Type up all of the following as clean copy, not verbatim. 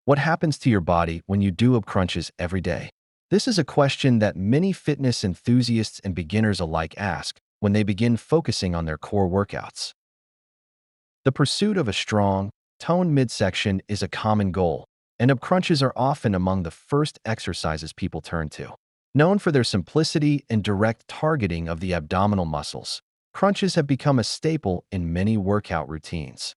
What happens to your body when you do ab crunches every day? This is a question that many fitness enthusiasts and beginners alike ask when they begin focusing on their core workouts. The pursuit of a strong, toned midsection is a common goal, and ab crunches are often among the first exercises people turn to. Known for their simplicity and direct targeting of the abdominal muscles, crunches have become a staple in many workout routines.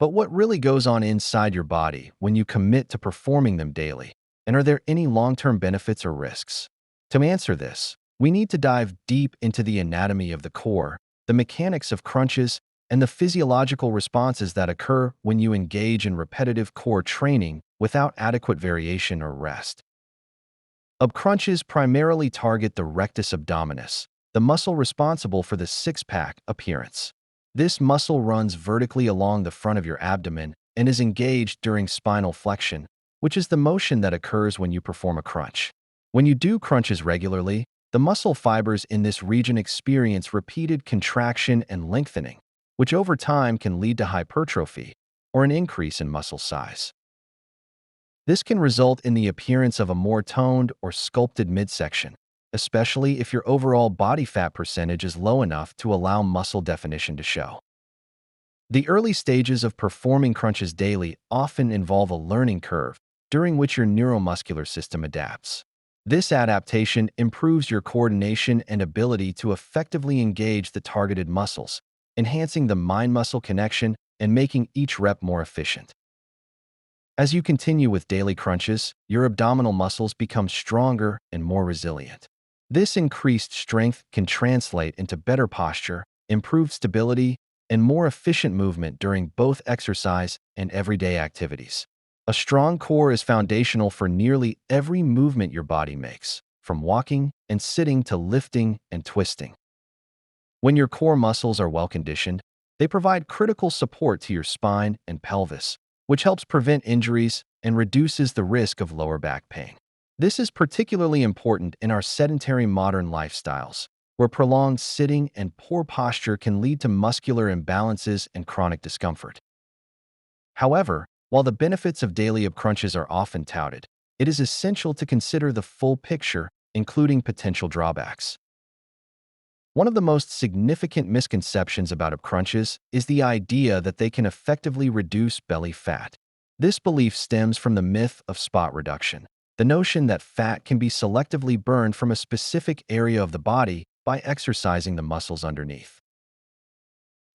But what really goes on inside your body when you commit to performing them daily? And are there any long-term benefits or risks? To answer this, we need to dive deep into the anatomy of the core, the mechanics of crunches, and the physiological responses that occur when you engage in repetitive core training without adequate variation or rest. Ab crunches primarily target the rectus abdominis, the muscle responsible for the six-pack appearance. This muscle runs vertically along the front of your abdomen and is engaged during spinal flexion, which is the motion that occurs when you perform a crunch. When you do crunches regularly, the muscle fibers in this region experience repeated contraction and lengthening, which over time can lead to hypertrophy or an increase in muscle size. This can result in the appearance of a more toned or sculpted midsection, especially if your overall body fat percentage is low enough to allow muscle definition to show. The early stages of performing crunches daily often involve a learning curve during which your neuromuscular system adapts. This adaptation improves your coordination and ability to effectively engage the targeted muscles, enhancing the mind-muscle connection and making each rep more efficient. As you continue with daily crunches, your abdominal muscles become stronger and more resilient. This increased strength can translate into better posture, improved stability, and more efficient movement during both exercise and everyday activities. A strong core is foundational for nearly every movement your body makes, from walking and sitting to lifting and twisting. When your core muscles are well conditioned, they provide critical support to your spine and pelvis, which helps prevent injuries and reduces the risk of lower back pain. This is particularly important in our sedentary modern lifestyles, where prolonged sitting and poor posture can lead to muscular imbalances and chronic discomfort. However, while the benefits of daily ab crunches are often touted, it is essential to consider the full picture, including potential drawbacks. One of the most significant misconceptions about ab crunches is the idea that they can effectively reduce belly fat. This belief stems from the myth of spot reduction, the notion that fat can be selectively burned from a specific area of the body by exercising the muscles underneath.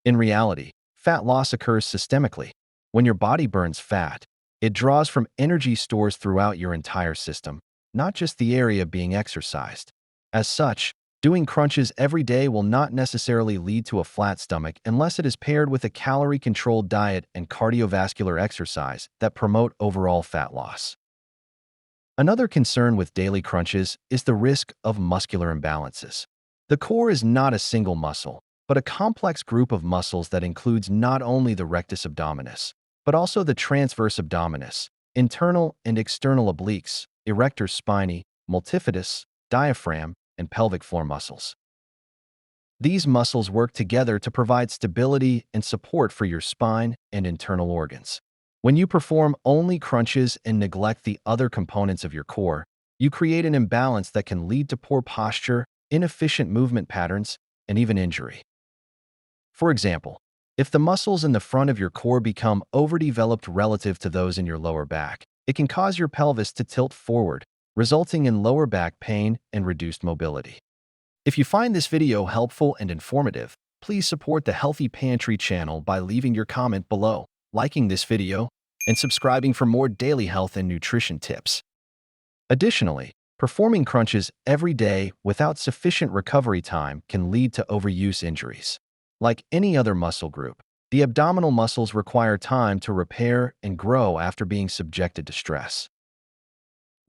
In reality, fat loss occurs systemically. When your body burns fat, it draws from energy stores throughout your entire system, not just the area being exercised. As such, doing crunches every day will not necessarily lead to a flat stomach unless it is paired with a calorie-controlled diet and cardiovascular exercise that promote overall fat loss. Another concern with daily crunches is the risk of muscular imbalances. The core is not a single muscle, but a complex group of muscles that includes not only the rectus abdominis, but also the transverse abdominis, internal and external obliques, erector spinae, multifidus, diaphragm, and pelvic floor muscles. These muscles work together to provide stability and support for your spine and internal organs. When you perform only crunches and neglect the other components of your core, you create an imbalance that can lead to poor posture, inefficient movement patterns, and even injury. For example, if the muscles in the front of your core become overdeveloped relative to those in your lower back, it can cause your pelvis to tilt forward, resulting in lower back pain and reduced mobility. If you find this video helpful and informative, please support the Healthy Pantry channel by leaving your comment below, liking this video, and subscribing for more daily health and nutrition tips. Additionally, performing crunches every day without sufficient recovery time can lead to overuse injuries. Like any other muscle group, the abdominal muscles require time to repair and grow after being subjected to stress.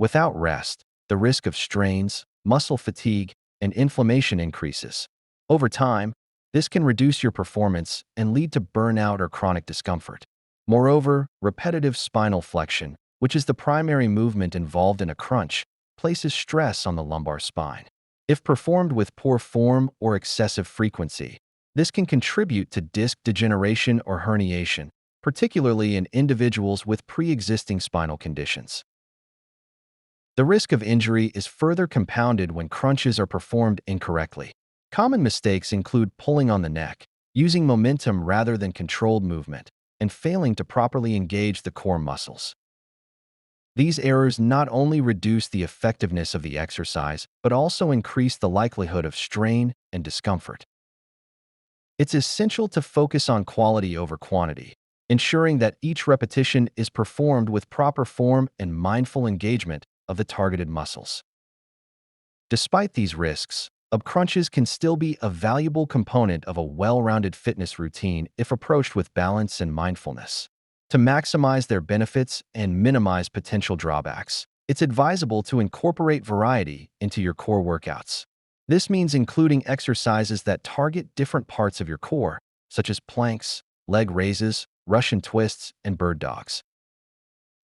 Without rest, the risk of strains, muscle fatigue, and inflammation increases. Over time, this can reduce your performance and lead to burnout or chronic discomfort. Moreover, repetitive spinal flexion, which is the primary movement involved in a crunch, places stress on the lumbar spine. If performed with poor form or excessive frequency, this can contribute to disc degeneration or herniation, particularly in individuals with pre-existing spinal conditions. The risk of injury is further compounded when crunches are performed incorrectly. Common mistakes include pulling on the neck, using momentum rather than controlled movement, and failing to properly engage the core muscles. These errors not only reduce the effectiveness of the exercise, but also increase the likelihood of strain and discomfort. It's essential to focus on quality over quantity, ensuring that each repetition is performed with proper form and mindful engagement of the targeted muscles. Despite these risks, ab crunches can still be a valuable component of a well-rounded fitness routine if approached with balance and mindfulness. To maximize their benefits and minimize potential drawbacks, it's advisable to incorporate variety into your core workouts. This means including exercises that target different parts of your core, such as planks, leg raises, Russian twists, and bird dogs.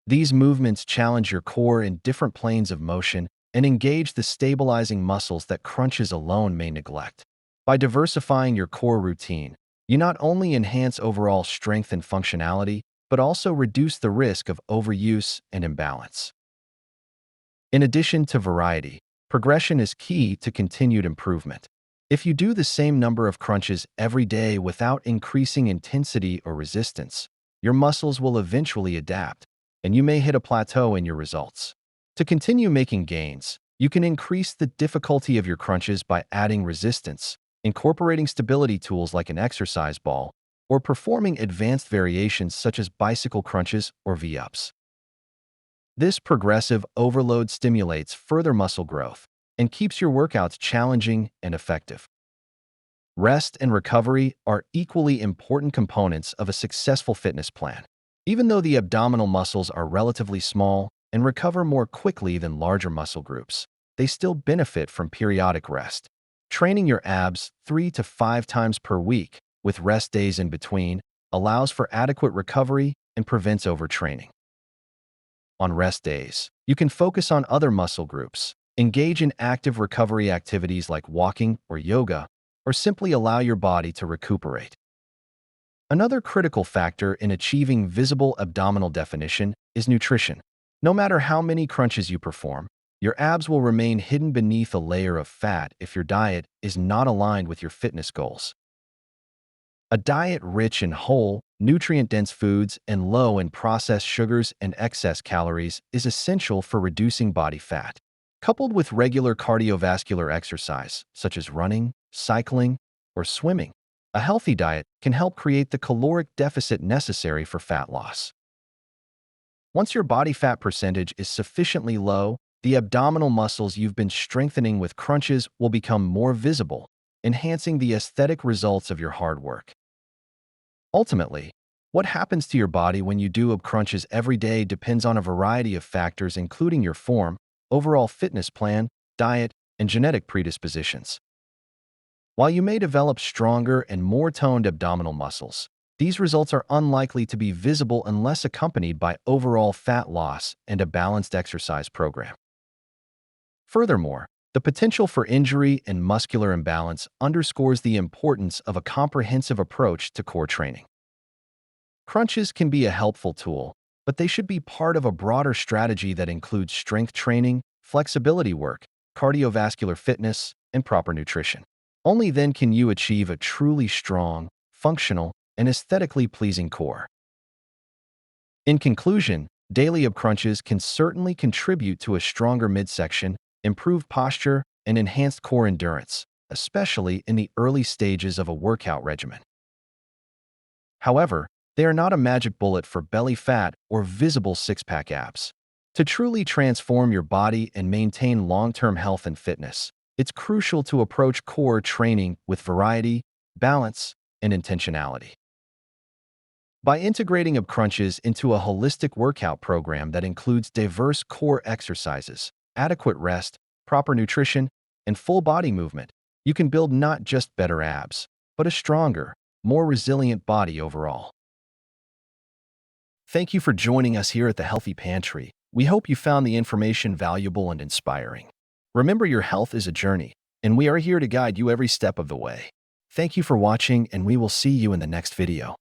These movements challenge your core in different planes of motion and engage the stabilizing muscles that crunches alone may neglect. By diversifying your core routine, you not only enhance overall strength and functionality, but also reduce the risk of overuse and imbalance. In addition to variety, progression is key to continued improvement. If you do the same number of crunches every day without increasing intensity or resistance, your muscles will eventually adapt, and you may hit a plateau in your results. To continue making gains, you can increase the difficulty of your crunches by adding resistance, incorporating stability tools like an exercise ball, or performing advanced variations such as bicycle crunches or V-ups. This progressive overload stimulates further muscle growth and keeps your workouts challenging and effective. Rest and recovery are equally important components of a successful fitness plan. Even though the abdominal muscles are relatively small and recover more quickly than larger muscle groups, they still benefit from periodic rest. Training your abs 3 to 5 times per week, with rest days in between, allows for adequate recovery and prevents overtraining. On rest days, you can focus on other muscle groups, engage in active recovery activities like walking or yoga, or simply allow your body to recuperate. Another critical factor in achieving visible abdominal definition is nutrition. No matter how many crunches you perform, your abs will remain hidden beneath a layer of fat if your diet is not aligned with your fitness goals. A diet rich in whole, nutrient-dense foods and low in processed sugars and excess calories is essential for reducing body fat. Coupled with regular cardiovascular exercise, such as running, cycling, or swimming, a healthy diet can help create the caloric deficit necessary for fat loss. Once your body fat percentage is sufficiently low, the abdominal muscles you've been strengthening with crunches will become more visible, enhancing the aesthetic results of your hard work. Ultimately, what happens to your body when you do ab crunches every day depends on a variety of factors including your form, overall fitness plan, diet, and genetic predispositions. While you may develop stronger and more toned abdominal muscles, these results are unlikely to be visible unless accompanied by overall fat loss and a balanced exercise program. Furthermore, the potential for injury and muscular imbalance underscores the importance of a comprehensive approach to core training. Crunches can be a helpful tool, but they should be part of a broader strategy that includes strength training, flexibility work, cardiovascular fitness, and proper nutrition. Only then can you achieve a truly strong, functional, and aesthetically pleasing core. In conclusion, daily ab crunches can certainly contribute to a stronger midsection, improved posture, and enhanced core endurance, especially in the early stages of a workout regimen. However, they are not a magic bullet for belly fat or visible six-pack abs. To truly transform your body and maintain long-term health and fitness, it's crucial to approach core training with variety, balance, and intentionality. By integrating ab crunches into a holistic workout program that includes diverse core exercises, adequate rest, proper nutrition, and full body movement, you can build not just better abs, but a stronger, more resilient body overall. Thank you for joining us here at the Healthy Pantry. We hope you found the information valuable and inspiring. Remember, your health is a journey, and we are here to guide you every step of the way. Thank you for watching, and we will see you in the next video.